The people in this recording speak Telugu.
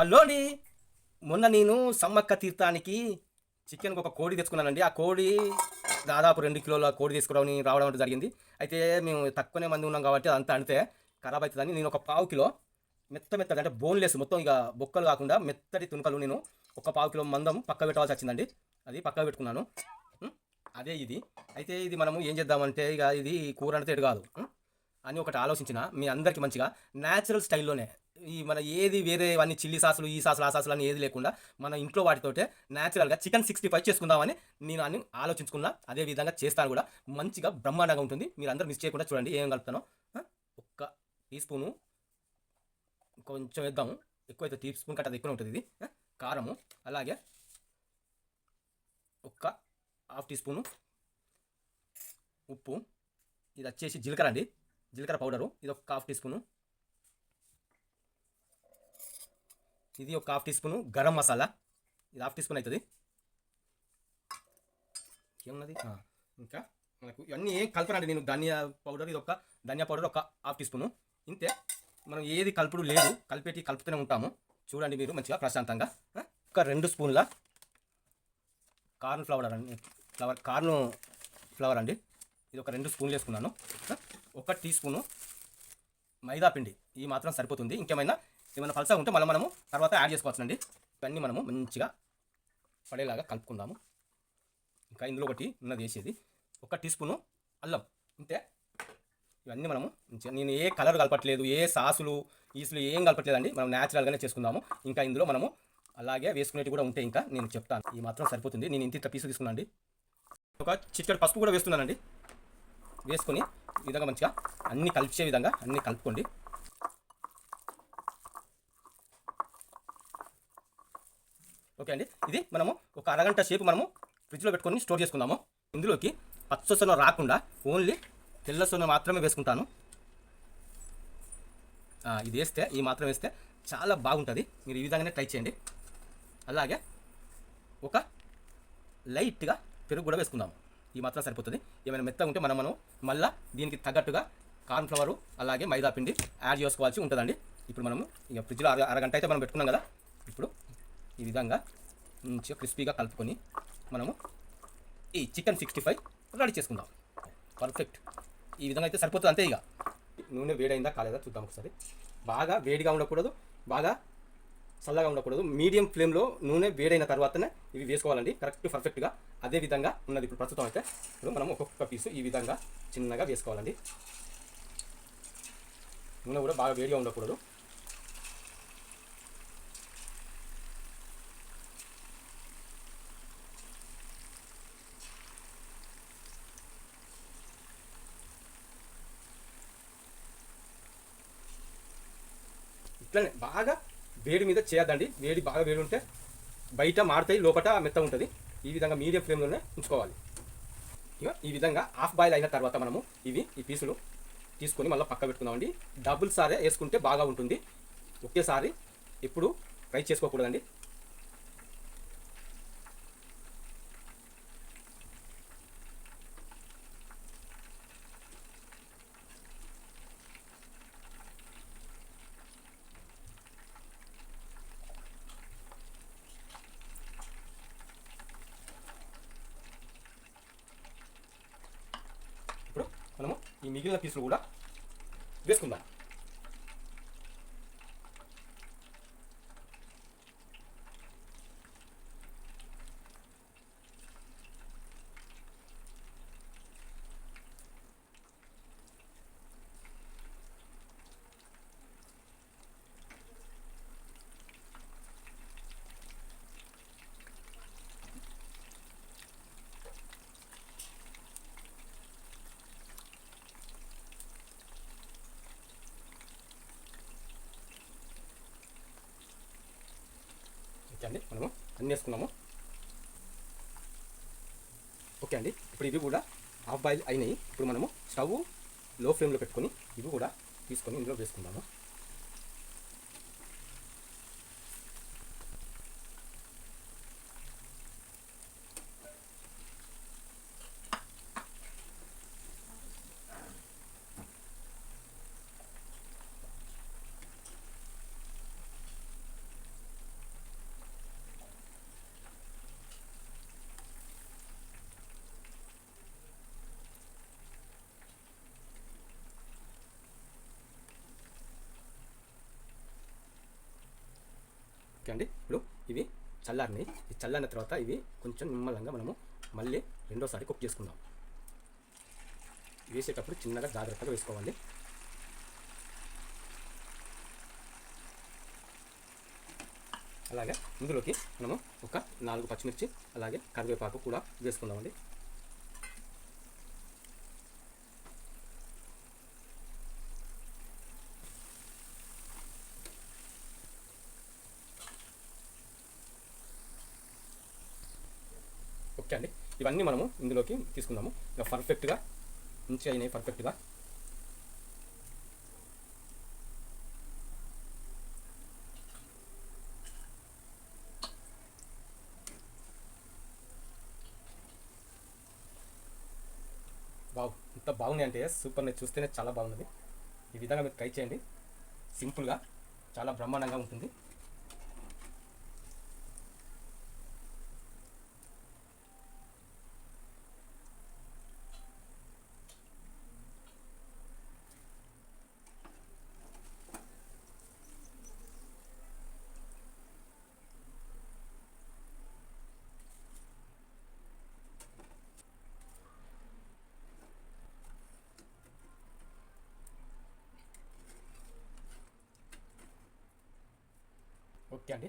హలోని మొన్న నేను సమ్మక్క తీర్థానికి చికెన్కి ఒక కోడి తెచ్చుకున్నానండి. ఆ కోడి దాదాపు 2 కిలోల కోడి తీసుకురావని రావడం అంటే జరిగింది. అయితే మేము తక్కువనే మంది ఉన్నాం కాబట్టి అదంతా అంటే ఖరాబ్ అవుతుందని నేను ఒక పావు కిలో మెత్తది అంటే బోన్లెస్ మొత్తం ఇక బొక్కలు కాకుండా మెత్తటి తునకలు నేను ఒక పావు కిలో మందం పక్క పెట్టవలసి వచ్చిందండి. అది పక్క పెట్టుకున్నాను. ఉం? అదే ఇది. అయితే ఇది మనము ఏం చేద్దామంటే ఇక ఇది కూర అంటే ఎటు కాదు అని ఒకటి ఆలోచించిన మీ అందరికీ మంచిగా న్యాచురల్ స్టైల్లోనే ఈ మన ఏది వేరే అన్ని చిల్లీ సాసులు ఈ సాసులు ఆ సాసులు అని ఏది లేకుండా మన ఇంట్లో వాటితోటే న్యాచురల్గా చికెన్ 65 చేసుకుందామని నేను అని ఆలోచించుకున్నా. అదే విధంగా చేస్తాను కూడా. మంచిగా బ్రహ్మాండంగా ఉంటుంది. మీరు అందరూ మిస్ చేయకుండా చూడండి ఏం కలుపుతానో. ఒక్క టీ స్పూను కొంచెం వేద్దాము. ఎక్కువైతే టీ స్పూన్ కట్ట ఎక్కువ ఉంటుంది ఇది. కారము అలాగే ఒక్క హాఫ్ టీ స్పూను ఉప్పు. ఇది వచ్చేసి జీలకర్ర అండి, జీలకర్ర పౌడరు. ఇది ఒక హాఫ్ టీ స్పూను. ఇది ఒక half teaspoon garam masala. ఇది హాఫ్ టీ స్పూన్ అవుతుంది. ఏమున్నది ఇంకా మనకు ఇవన్నీ ఏం కలపనండి నేను. ధనియా పౌడర్ ఇది ఒక ధనియా పౌడర్ ఒక హాఫ్ టీ స్పూను. ఇంతే. మనం ఏది కలుపుడు లేదు, కలుపుతూనే ఉంటాము. చూడండి మీరు మంచిగా ప్రశాంతంగా. ఒక 2 స్పూన్ల కార్న్ ఫ్లవర్ అండి. ఇది ఒక 2 స్పూన్లు వేసుకున్నాను. 1 టీ స్పూను మైదా పిండి. ఈ మాత్రం సరిపోతుంది. ఏమైనా పలసగా ఉంటే మనము తర్వాత యాడ్ చేసుకోవచ్చునండి. ఇవన్నీ మనము మంచిగా పడేలాగా కలుపుకుందాము. ఇంకా ఇందులో ఒకటి ఉన్నది వేసేది 1 టీ స్పూను అల్లం. ఇంతే. ఇవన్నీ మనము నేను ఏ కలర్ కలపట్లేదు, ఏ సాసులు ఈసులు ఏం కలపట్లేదండి. మనం న్యాచురల్గానే చేసుకుందాము. ఇంకా ఇందులో మనము అలాగే వేసుకునేవి కూడా ఉంటాయి. ఇంకా నేను చెప్తాను. ఈ మాత్రం సరిపోతుంది. నేను ఇంత పీసు తీసుకున్నానండి. ఒక చిటికెడు పసుపు కూడా వేస్తున్నానండి. వేసుకొని ఈ విధంగా మంచిగా అన్నీ కలిపే విధంగా అన్నీ కలుపుకోండి. ఓకే అండి. ఇది మనము ఒక అరగంట సేపు మనము ఫ్రిడ్జ్లో పెట్టుకొని స్టోర్ చేసుకుందాము. ఇందులోకి పచ్చసొన రాకుండా ఓన్లీ తెల్ల సొన మాత్రమే వేసుకుంటాను. ఇది వేస్తే ఈ మాత్రం వేస్తే చాలా బాగుంటుంది. మీరు ఈ విధంగానే ట్రై చేయండి. అలాగే ఒక లైట్గా పెరుగు కూడా వేసుకుందాము. ఈ మాత్రం సరిపోతుంది. ఏమైనా మెత్తగా ఉంటే మనం మళ్ళీ దీనికి తగ్గట్టుగా కార్న్ ఫ్లవరు అలాగే మైదా పిండి యాడ్ చేసుకోవాల్సి ఉంటుందండి. ఇప్పుడు మనము ఇక ఫ్రిడ్జ్లో అరగంట అయితే మనం పెట్టుకున్నాం కదా. ఇప్పుడు ఈ విధంగా మంచిగా క్రిస్పీగా కలుపుకొని మనము ఈ చికెన్ 65 రెడీ చేసుకుందాం. పర్ఫెక్ట్. ఈ విధంగా అయితే సరిపోతుంది. అంతే. ఇక నూనె వేడైందా కాలేదా చూద్దాం ఒకసారి. బాగా వేడిగా ఉండకూడదు, బాగా చల్లగా ఉండకూడదు. మీడియం ఫ్లేమ్లో నూనె వేడైన తర్వాతనే ఇవి వేసుకోవాలండి. కరెక్ట్ పర్ఫెక్ట్గా అదే విధంగా ఉన్నది. ఇప్పుడు ప్రస్తుతం అయితే ఇప్పుడు మనం ఒక్కొక్క పీసు ఈ విధంగా చిన్నగా వేసుకోవాలండి. నూనె కూడా బాగా వేడిగా ఉండకూడదు. ఇట్లనే బాగా వేడి మీద చేయద్దండి. బాగా వేడి ఉంటే బయట మాడతాయి, లోపల మెత్త ఉంటుంది. ఈ విధంగా మీడియం ఫ్లేమ్లోనే ఉంచుకోవాలి. ఇక ఈ విధంగా హాఫ్ బాయిల్ అయిన తర్వాత మనము ఈ పీసులు తీసుకొని మళ్ళీ పక్క పెట్టుకుందామండి. డబుల్ సారే వేసుకుంటే బాగా ఉంటుంది. ఒకేసారి ఎప్పుడు ఫ్రై చేసుకోకూడదండి. ఇప్పుడు మనము ఈ మిగిలిన పీసులు కూడా వేసుకుందాం. అండి మనము అన్నీ వేసుకున్నాము. ఓకే అండి. ఇప్పుడు ఇవి కూడా హాఫ్ బాయిల్ అయినాయి. ఇప్పుడు మనము స్టవ్ లో ఫ్లేమ్లో పెట్టుకొని ఇవి కూడా తీసుకొని ఇందులో వేసుకుందాము. ఓకే అండి, ఇప్పుడు ఇవి చల్లారినాయి. ఈ చల్లారిన తర్వాత ఇవి కొంచెం నిమ్మలంగా మనము మళ్ళీ రెండోసారి కుక్ చేసుకుందాం. వేసేటప్పుడు చిన్నగా జాగ్రత్తగా వేసుకోవాలి. అలాగే ఇందులోకి మనము ఒక 4 పచ్చిమిర్చి అలాగే కరివేపాకు కూడా వేసుకుందామండి. ఓకే అండి, ఇవన్నీ మనము ఇందులోకి తీసుకుందాము. ఇక పర్ఫెక్ట్గా మంచిగా అయినాయి. పర్ఫెక్ట్గా ఇంత బాగున్నాయి అంటే సూపర్. నేను చూస్తేనే చాలా బాగున్నది. ఈ విధంగా మీరు ట్రై చేయండి. సింపుల్గా చాలా బ్రహ్మాండంగా ఉంటుంది. ఓకే అండి.